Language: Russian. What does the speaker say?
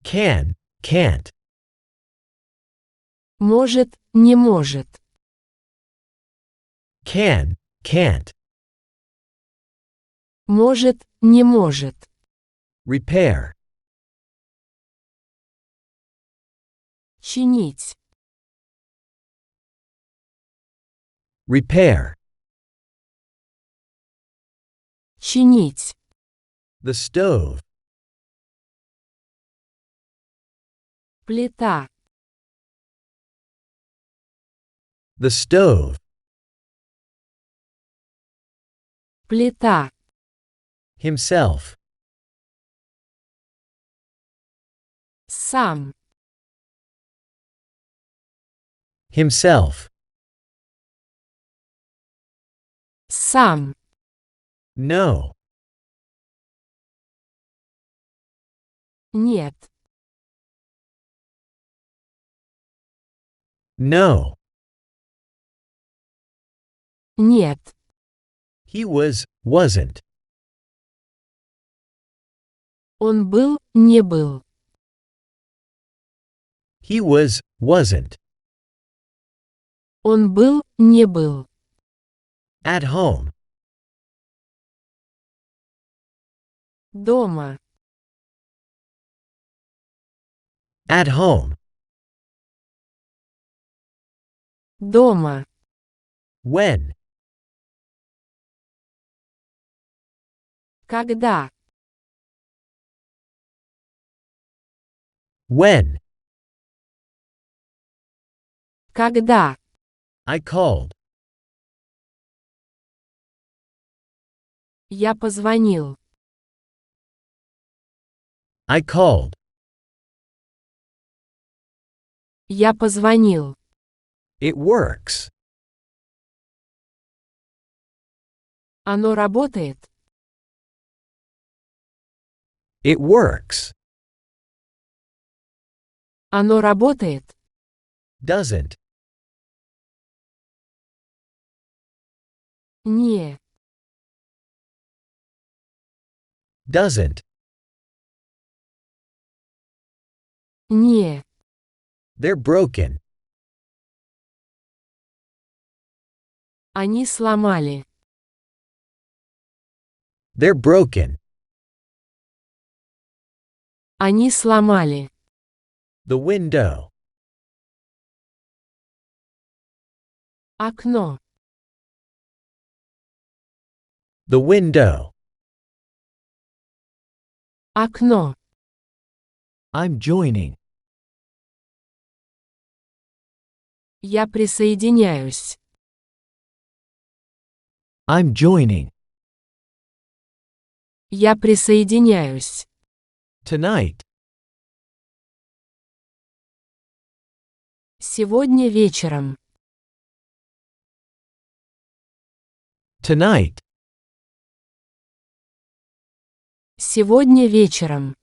Can, can't. Может, не может. Can, can't. Может, не может. Repair. Чинить. Repair. Чинить. The stove. Плита. The stove. Плита. Himself. Сам. Himself. Сам. No. Нет. No. Нет. He was, wasn't. Он был, не был. He was, wasn't. Он был, не был. At home. Дома. At home. Дома. When. Когда. When. Когда. I called. Я позвонил. I called. Я позвонил. It works. Оно работает. It works. Оно работает. Doesn't. Не. Doesn't. Не. They're broken. Они сломали. They're broken. Они сломали. The window. Окно. The window. Окно. I'm joining. Я присоединяюсь. I'm joining. Я присоединяюсь. Tonight. Сегодня вечером. Tonight. Сегодня вечером.